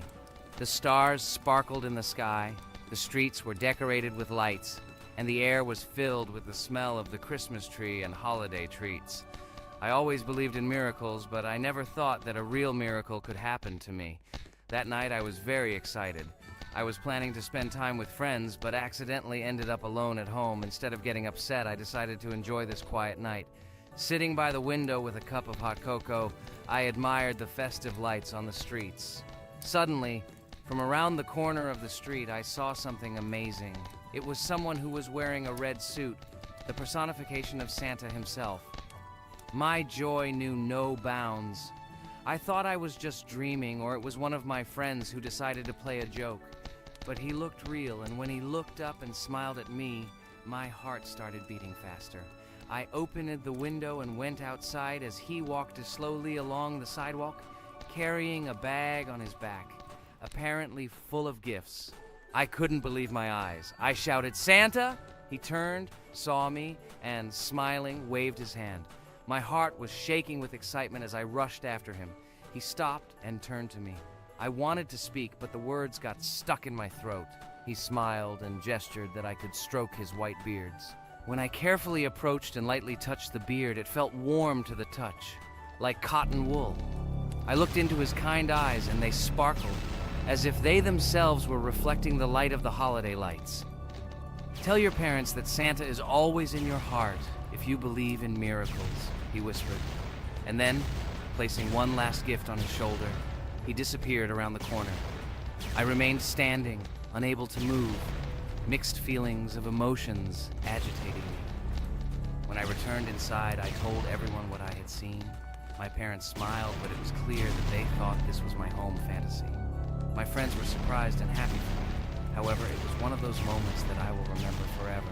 The stars sparkled in the sky, the streets were decorated with lights, and the air was filled with the smell of the Christmas tree and holiday treats. I always believed in miracles, but I never thought that a real miracle could happen to me. That night I was very excited. I was planning to spend time with friends, but accidentally ended up alone at home. Instead of getting upset, I decided to enjoy this quiet night. Sitting by the window with a cup of hot cocoa, I admired the festive lights on the streets. Suddenly, from around the corner of the street, I saw something amazing. It was someone who was wearing a red suit, the personification of Santa himself. My joy knew no bounds. I thought I was just dreaming, or it was one of my friends who decided to play a joke. But he looked real, and when he looked up and smiled at me, my heart started beating faster. I opened the window and went outside as he walked slowly along the sidewalk, carrying a bag on his back, apparently full of gifts. I couldn't believe my eyes. I shouted, "Santa!" He turned, saw me, and smiling, waved his hand. My heart was shaking with excitement as I rushed after him. He stopped and turned to me. I wanted to speak, but the words got stuck in my throat. He smiled and gestured that I could stroke his white beards. When I carefully approached and lightly touched the beard, it felt warm to the touch, like cotton wool. I looked into his kind eyes, and they sparkled, as if they themselves were reflecting the light of the holiday lights. "Tell your parents that Santa is always in your heart if you believe in miracles," he whispered. And then, placing one last gift on his shoulder, he disappeared around the corner. I remained standing, unable to move, mixed feelings of emotions agitating me. When I returned inside, I told everyone what I had seen. My parents smiled, but it was clear that they thought this was my home fantasy. My friends were surprised and happy for me. However, it was one of those moments that I will remember forever.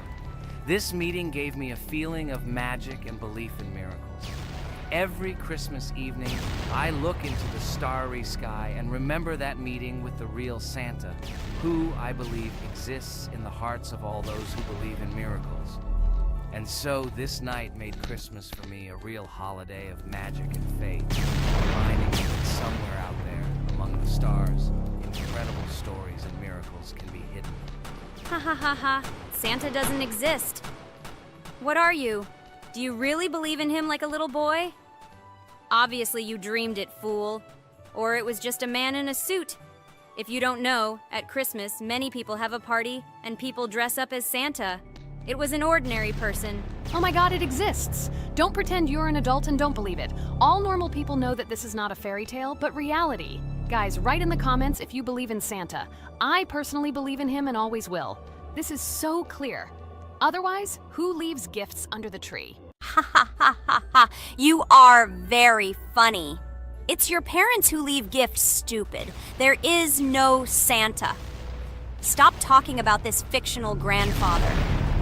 This meeting gave me a feeling of magic and belief in miracles. Every Christmas evening, I look into the starry sky and remember that meeting with the real Santa, who, I believe, exists in the hearts of all those who believe in miracles. And so this night made Christmas for me a real holiday of magic and faith, reminding me that somewhere out there, among the stars, incredible stories and miracles can be hidden. Ha ha ha ha. Santa doesn't exist. What are you? Do you really believe in him like a little boy? Obviously you dreamed it, fool. Or it was just a man in a suit. If you don't know, at Christmas, many people have a party and people dress up as Santa. It was an ordinary person. Oh my god, it exists! Don't pretend you're an adult and don't believe it. All normal people know that this is not a fairy tale, but reality. Guys, write in the comments if you believe in Santa. I personally believe in him and always will. This is so clear. Otherwise, who leaves gifts under the tree? Ha ha ha ha ha. You are very funny. It's your parents who leave gifts, stupid. There is no Santa. Stop talking about this fictional grandfather.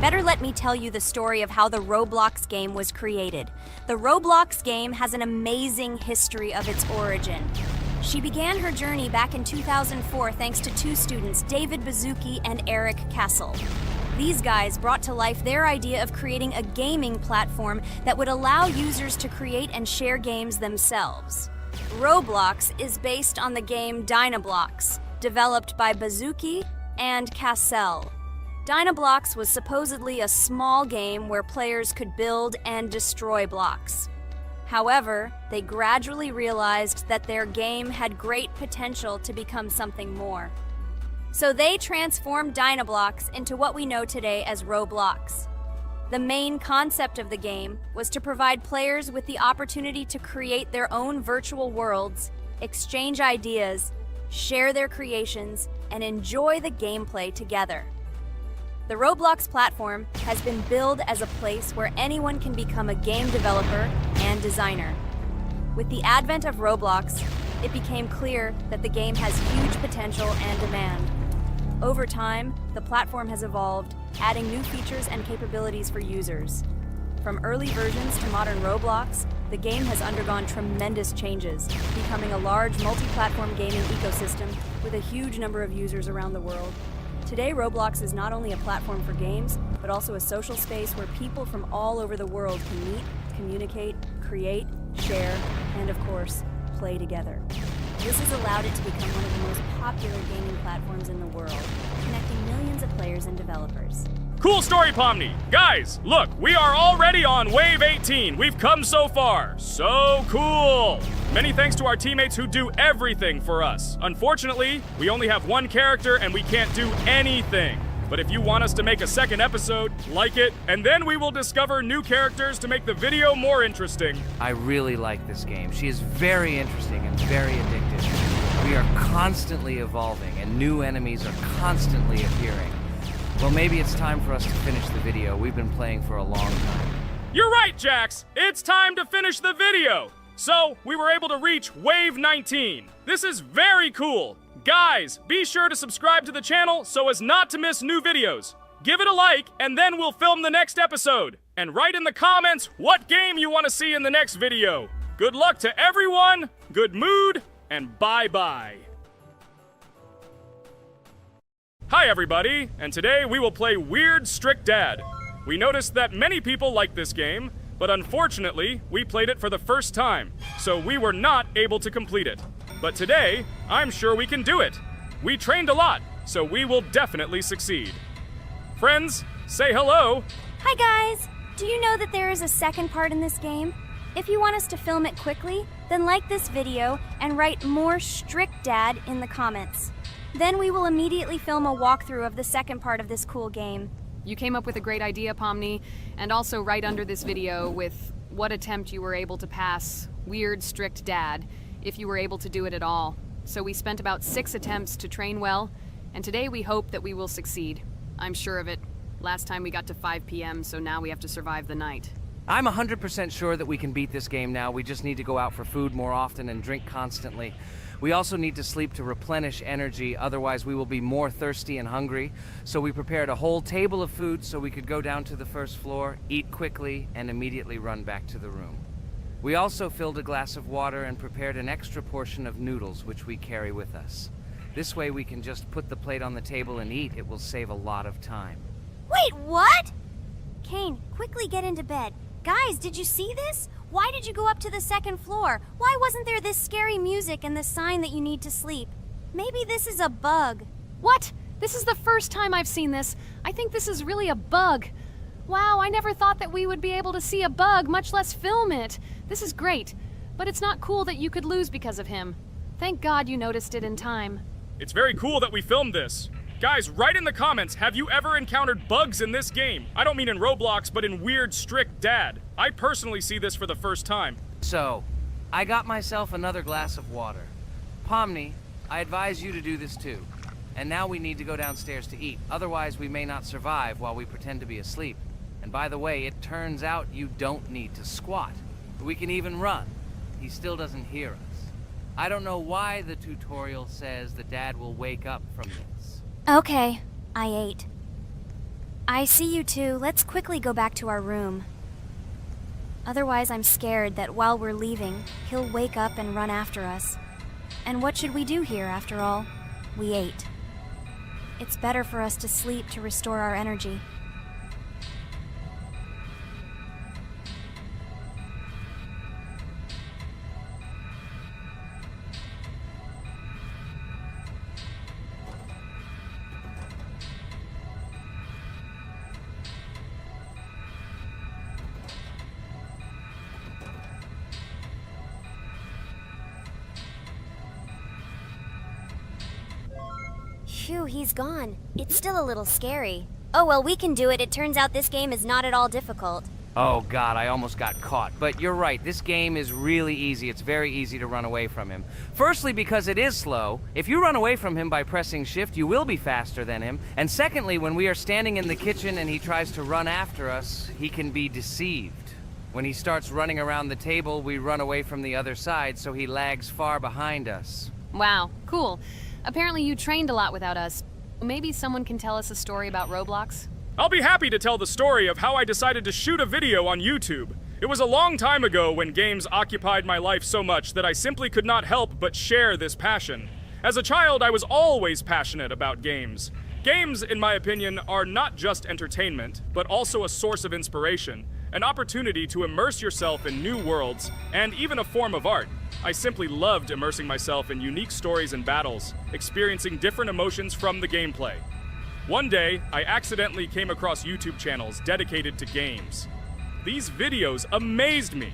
Better let me tell you the story of how the Roblox game was created. The Roblox game has an amazing history of its origin. She began her journey back in 2004 thanks to two students, David Bazuki and Eric Kessel. These guys brought to life their idea of creating a gaming platform that would allow users to create and share games themselves. Roblox is based on the game Dynablox, developed by Bazuki and Cassell. Dynablox was supposedly a small game where players could build and destroy blocks. However, they gradually realized that their game had great potential to become something more. So they transformed Dynablox into what we know today as Roblox. The main concept of the game was to provide players with the opportunity to create their own virtual worlds, exchange ideas, share their creations, and enjoy the gameplay together. The Roblox platform has been billed as a place where anyone can become a game developer and designer. With the advent of Roblox, it became clear that the game has huge potential and demand. Over time, the platform has evolved, adding new features and capabilities for users. From early versions to modern Roblox, the game has undergone tremendous changes, becoming a large multi-platform gaming ecosystem with a huge number of users around the world. Today, Roblox is not only a platform for games, but also a social space where people from all over the world can meet, communicate, create, share, and of course, play together. This has allowed it to become one of the most popular gaming platforms in the world, connecting millions of players and developers. Cool story, Pomni. Guys, look, we are already on Wave 18. We've come so far. So cool. Many thanks to our teammates who do everything for us. Unfortunately, we only have one character and we can't do anything. But if you want us to make a second episode, like it, and then we will discover new characters to make the video more interesting. I really like this game. She is very interesting and very addictive. We are constantly evolving and new enemies are constantly appearing. Well, maybe it's time for us to finish the video. We've been playing for a long time. You're right, Jax. It's time to finish the video. So, we were able to reach Wave 19. This is very cool. Guys, be sure to subscribe to the channel so as not to miss new videos. Give it a like, and then we'll film the next episode. And write in the comments what game you want to see in the next video. Good luck to everyone, good mood, and bye-bye. Hi everybody, and today we will play Weird Strict Dad. We noticed that many people like this game, but unfortunately, we played it for the first time, so we were not able to complete it. But today, I'm sure we can do it. We trained a lot, so we will definitely succeed. Friends, say hello. Hi guys! Do you know that there is a second part in this game? If you want us to film it quickly, then like this video and write more Strict Dad in the comments. Then we will immediately film a walkthrough of the second part of this cool game. You came up with a great idea, Pomni, and also right under this video with what attempt you were able to pass Weird Strict Dad, if you were able to do it at all. So we spent about 6 attempts to train well, and today we hope that we will succeed. I'm sure of it. Last time we got to 5 p.m., so now we have to survive the night. I'm 100% sure that we can beat this game now. We just need to go out for food more often and drink constantly. We also need to sleep to replenish energy, otherwise we will be more thirsty and hungry. So we prepared a whole table of food so we could go down to the first floor, eat quickly, and immediately run back to the room. We also filled a glass of water and prepared an extra portion of noodles, which we carry with us. This way we can just put the plate on the table and eat. It will save a lot of time. Wait, what? Kane, quickly get into bed. Guys, did you see this? Why did you go up to the second floor? Why wasn't there this scary music and the sign that you need to sleep? Maybe this is a bug. What? This is the first time I've seen this. I think this is really a bug. Wow, I never thought that we would be able to see a bug, much less film it. This is great, but it's not cool that you could lose because of him. Thank God you noticed it in time. It's very cool that we filmed this. Guys, write in the comments, have you ever encountered bugs in this game? I don't mean in Roblox, but in Weird Strict Dad. I personally see this for the first time. So, I got myself another glass of water. Pomni, I advise you to do this too. And now we need to go downstairs to eat. Otherwise, we may not survive while we pretend to be asleep. And by the way, it turns out you don't need to squat. We can even run. He still doesn't hear us. I don't know why the tutorial says that Dad will wake up from this. Okay, I ate. I see you two. Let's quickly go back to our room. Otherwise, I'm scared that while we're leaving, he'll wake up and run after us. And what should we do here, after all? We ate. It's better for us to sleep to restore our energy. Phew, he's gone. It's still a little scary. Oh well, we can do it. It turns out this game is not at all difficult. Oh god, I almost got caught. But you're right, this game is really easy. It's very easy to run away from him. Firstly, because it is slow. If you run away from him by pressing shift, you will be faster than him. And secondly, when we are standing in the kitchen and he tries to run after us, he can be deceived. When he starts running around the table, we run away from the other side, so he lags far behind us. Wow, cool. Apparently you trained a lot without us. Maybe someone can tell us a story about Roblox? I'll be happy to tell the story of how I decided to shoot a video on YouTube. It was a long time ago when games occupied my life so much that I simply could not help but share this passion. As a child, I was always passionate about games. Games, in my opinion, are not just entertainment, but also a source of inspiration, an opportunity to immerse yourself in new worlds, and even a form of art. I simply loved immersing myself in unique stories and battles, experiencing different emotions from the gameplay. One day, I accidentally came across YouTube channels dedicated to games. These videos amazed me.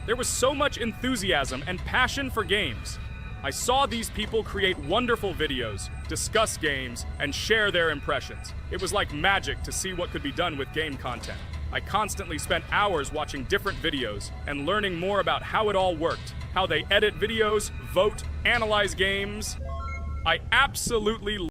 There was so much enthusiasm and passion for games. I saw these people create wonderful videos, discuss games, and share their impressions. It was like magic to see what could be done with game content. I constantly spent hours watching different videos and learning more about how it all worked, how they edit videos, vote, analyze games. I absolutely